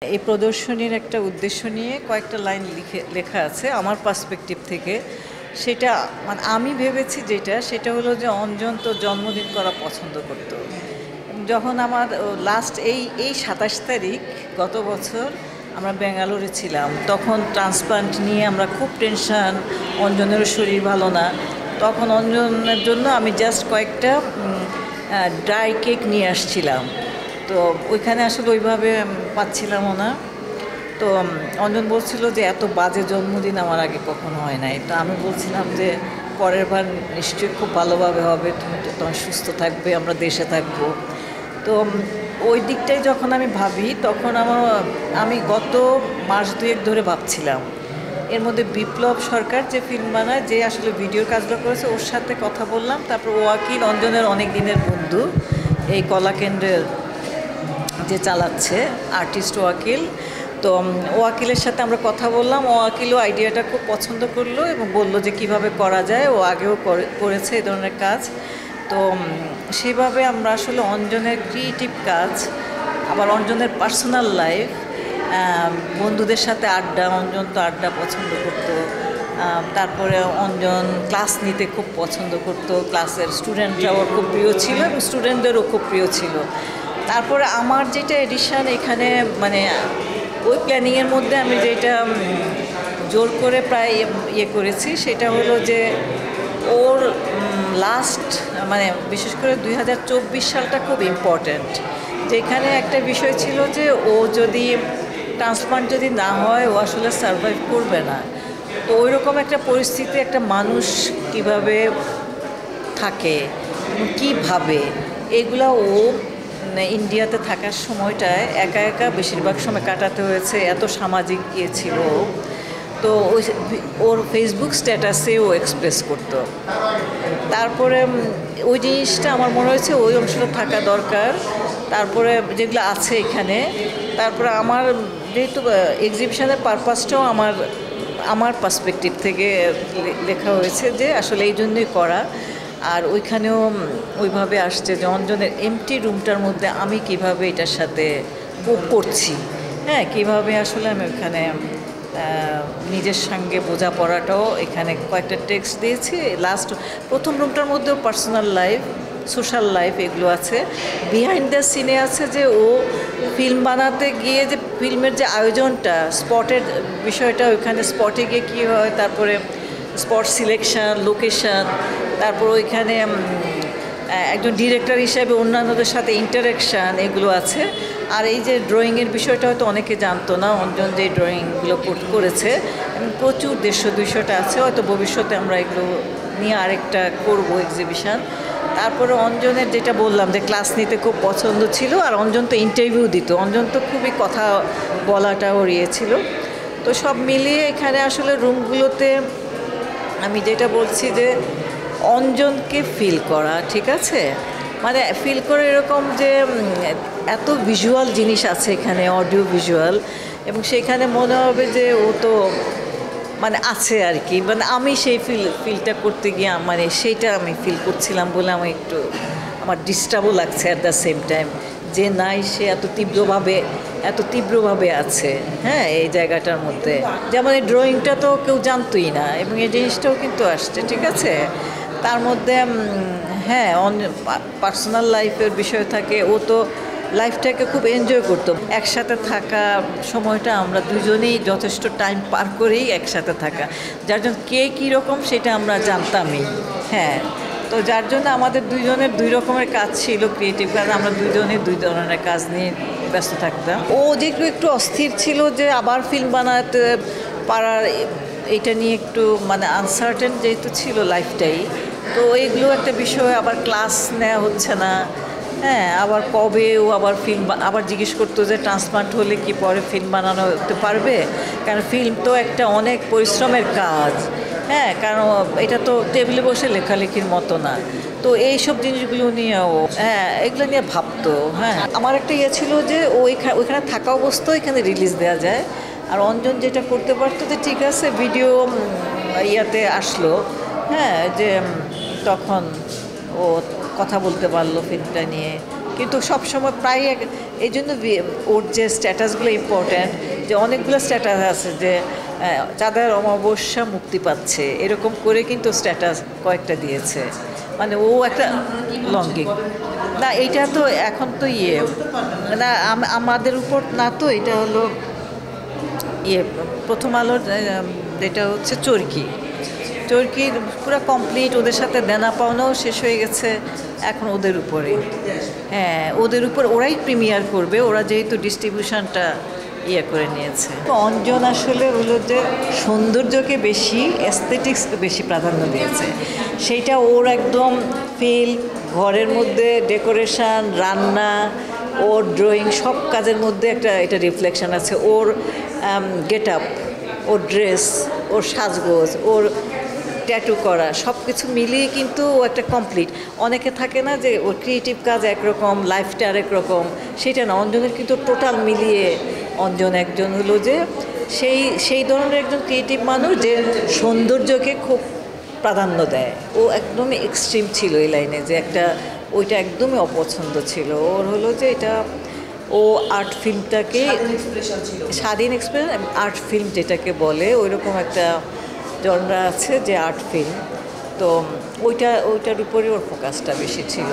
এই প্রদর্শনীর একটা উদ্দেশ্য নিয়ে কয়েকটা লাইন লেখা আছে আমার পার্সপেক্টিভ থেকে। সেটা মানে আমি ভেবেছি সেটা হলো যে অঞ্জন তো জন্মদিন করা পছন্দ করত। যখন আমার লাস্ট এই 27 তারিখ গত বছর আমরা ব্যাঙ্গালোরে ছিলাম, তখন ট্রান্সপ্লান্ট নিয়ে আমরা খুব টেনশন, অঞ্জনেরও শরীর ভালো না। তখন অঞ্জনের জন্য আমি জাস্ট কয়েকটা ড্রাই কেক নিয়ে আসছিলাম। তো ওইখানে আসলে ওইভাবে পাচ্ছিলামও না। তো অঞ্জন বলছিল যে এত বাজে জন্মদিন আমার আগে কখনো হয় নাই। তো আমি বলছিলাম যে পরের বার নিশ্চয়ই খুব ভালোভাবে হবে, তুমি তো তখন সুস্থ থাকবে, আমরা দেশে থাকবো। তো ওই দিকটাই যখন আমি ভাবি, তখন আমি গত মাস দুয়েক ধরে ভাবছিলাম এর মধ্যে বিপ্লব সরকার যে ফিল্ম বানায়, যে আসলে ভিডিওর কাজটা করেছে, ওর সাথে কথা বললাম। তারপর ওয়াকিল অঞ্জনের অনেক দিনের বন্ধু, এই কলাকেন্দ্রের যে চালাচ্ছে আর্টিস্ট ওয়াকিল। তো ওয়াকিলের সাথে আমরা কথা বললাম, ওয়াকিলও আইডিয়াটা খুব পছন্দ করলো এবং বললো যে কিভাবে করা যায়, ও আগেও করেছে এই ধরনের কাজ। তো সেভাবে আমরা আসলে অঞ্জনের ক্রিয়েটিভ কাজ, আবার অঞ্জনের পার্সোনাল লাইফ, বন্ধুদের সাথে আড্ডা, অঞ্জন তো আড্ডা পছন্দ করতো। তারপরে অঞ্জন ক্লাস নিতে খুব পছন্দ করতো, ক্লাসের স্টুডেন্টরাও খুব প্রিয় ছিল এবং স্টুডেন্টদেরও খুব প্রিয় ছিল। তারপরে আমার যেটা এডিশন এখানে মানে ওই প্ল্যানিংয়ের মধ্যে আমি যেটা জোর করে প্রায় করেছি, সেটা হলো যে ওর লাস্ট মানে বিশেষ করে 2024 সালটা খুব ইম্পর্ট্যান্ট। যেখানে একটা বিষয় ছিল যে ও যদি ট্রান্সপ্লান্ট যদি না হয়, ও আসলে সার্ভাইভ করবে না। তো ওই রকম একটা পরিস্থিতি, একটা মানুষ কিভাবে থাকে এবং কীভাবে, এগুলা ও ইন্ডিয়াতে থাকার সময়টায় একা একা বেশিরভাগ সময় কাটাতে হয়েছে, এত সামাজিক ছিল। তো ওর ফেসবুক স্ট্যাটাসে ও এক্সপ্রেস করতো। তারপরে ওই জিনিসটা আমার মনে হয়েছে ওই অংশটা থাকা দরকার। তারপরে যেগুলো আছে এখানে, তারপরে আমার যেহেতু এক্সিবিশনের পারপাসটাও আমার পার্সপেক্টিভ থেকে লেখা হয়েছে, যে আসলে এই জন্যই করা। আর ওইখানেও ওইভাবে আসছে যে অঞ্জনের এমটি রুমটার মধ্যে আমি কিভাবে এটার সাথে কোপ করছি, হ্যাঁ, কীভাবে আসলে আমি ওইখানে নিজের সঙ্গে বোঝাপড়াটাও এখানে কয়েকটা টেক্সট দিয়েছি। প্রথম রুমটার মধ্যেও পার্সোনাল লাইফ, সোশ্যাল লাইফ এগুলো আছে। বিহাইন্ড দ্য সিনে আছে যে ও ফিল্ম বানাতে গিয়ে যে ফিল্মের যে আয়োজনটা, স্পটের বিষয়টা, ওইখানে স্পটে গিয়ে কী হয়, তারপরে স্পট সিলেকশান, লোকেশান, তারপর ওইখানে একজন ডিরেক্টর হিসেবে অন্যান্যদের সাথে ইন্টারেকশান, এগুলো আছে। আর এই যে ড্রয়িংয়ের বিষয়টা হয়তো অনেকে জানতো না, অঞ্জন যে ড্রয়িংগুলো করেছে এবং প্রচুর 150-200টা আছে। হয়তো ভবিষ্যতে আমরা এগুলো নিয়ে আরেকটা করব এক্সিবিশান। তারপরে অঞ্জনের যেটা বললাম যে ক্লাস নিতে খুব পছন্দ ছিল, আর অঞ্জন তো ইন্টারভিউ দিত, অঞ্জন তো খুবই কথা বলাটা ওর ছিল। তো সব মিলিয়ে এখানে আসলে রুমগুলোতে আমি যেটা বলছি যে অঞ্জনকে ফিল করা, ঠিক আছে, মানে ফিল করে এরকম যে এত ভিজুয়াল জিনিস আছে এখানে, অডিও ভিজুয়াল, এবং সেখানে মনে হবে যে ও তো মানে আছে আর কি। মানে আমি সেই ফিলটা করতে গিয়ে মানে সেইটা আমি ফিল করছিলাম বলে আমি একটু আমার ডিস্টার্বও লাগছে অ্যাট দ্য সেম টাইম, যে নাই সে এত তীব্রভাবে আছে, হ্যাঁ, এই জায়গাটার মধ্যে। যেমন এই ড্রয়িংটা তো কেউ জানতোই না, এবং এই জিনিসটাও কিন্তু আসছে, ঠিক আছে। তার মধ্যে হ্যাঁ পার্সোনাল লাইফের বিষয় থাকে, ও তো লাইফটাকে খুব এনজয় করতো। একসাথে থাকা সময়টা আমরা দুজনেই যথেষ্ট টাইম পার করেই একসাথে থাকা, যার জন্য কে কীরকম সেটা আমরা জানতামই, হ্যাঁ। তো যার জন্য আমাদের দুইজনের দুই রকমের কাজ ছিল, ক্রিয়েটিভ কাজ, আমরা দুইজনেই দুই ধরনের কাজ নিয়ে ব্যস্ত থাকতাম। ও যেগুলো একটু অস্থির ছিল যে আবার ফিল্ম বানাতে পারার, এটা নিয়ে একটু মানে আনসার্টেন যেহেতু ছিল লাইফটাই। তো এইগুলো একটা বিষয়, আবার ক্লাস নেওয়া হচ্ছে না, হ্যাঁ, আবার কবে ও আবার আবার জিজ্ঞেস করতো যে ট্রান্সপ্লান্ট হলে কি পরে ফিল্ম বানানো হতে পারবে, কারণ ফিল্ম তো একটা অনেক পরিশ্রমের কাজ, হ্যাঁ, কারণ এটা তো টেবিলে বসে লেখালেখির মতো না। তো এইসব জিনিসগুলো নিয়েও হ্যাঁ এগুলো নিয়ে ভাবতো। হ্যাঁ, আমার একটা ছিল যে ওইখানে থাকা অবস্থায় এখানে রিলিজ দেওয়া যায়। আর অঞ্জন যেটা করতে পারতো যে ঠিক আছে ভিডিও আসলো, হ্যাঁ, যে তখন ও কথা বলতে পারলো ফিল্মটা নিয়ে, কিন্তু সবসময় প্রায় এই জন্য ওর যে স্ট্যাটাসগুলো ইম্পর্ট্যান্ট, যে অনেকগুলো স্ট্যাটাস আছে যে চাঁদের অমাবস্যা মুক্তি পাচ্ছে, এরকম করে কিন্তু স্ট্যাটাস কয়েকটা দিয়েছে, মানে ও একটা লঙ্গিং। না এইটা তো এখন তো না আমাদের উপর না, তো এটা হলো প্রথম আলোর যেটা হচ্ছে চরকি চরকির পুরো কমপ্লিট, ওদের সাথে দেনা পাওনাও শেষ হয়ে গেছে, এখন ওদের উপরে। হ্যাঁ, ওদের উপর ওরাই প্রিমিয়ার করবে, ওরা যেহেতু ডিস্ট্রিবিউশনটা করে নিয়েছে। তো অঞ্জন আসলে হলো যে সৌন্দর্যকে বেশি, অ্যাস্থেটিক্সকে বেশি প্রাধান্য দিয়েছে। সেইটা ওর একদম ফিল, ঘরের মধ্যে ডেকোরেশন, রান্না, ওর ড্রয়িং, সব কাজের মধ্যে একটা এটা রিফ্লেকশন আছে। ওর গেট আপ, ওর ড্রেস, ওর সাজগোজ, ওর ট্যাটু করা, সব কিছু মিলিয়ে কিন্তু ও একটা কমপ্লিট। অনেকে থাকে না যে ওর ক্রিয়েটিভ কাজ একরকম, লাইফটা আরেক রকম, সেটা না, অঞ্জনের কিন্তু টোটাল মিলিয়ে অঞ্জন একজন হলো যে সেই ধরনের একজন ক্রিয়েটিভ মানুষ যে সৌন্দর্যকে খুব প্রাধান্য দেয়। ও একদমই এক্সট্রিম ছিল এই লাইনে, যে একটা ওইটা একদমই অপছন্দ ছিল ওর, হলো যে এটা ও আর্ট ফিল্মটাকে স্বাধীন এক্সপ্রেশন, আর্ট ফিল্ম যেটাকে বলে, ওইরকম একটা জনরা আছে যে আর্ট ফিল্ম, তো ওইটার উপরে ওর ফোকাসটা বেশি ছিল।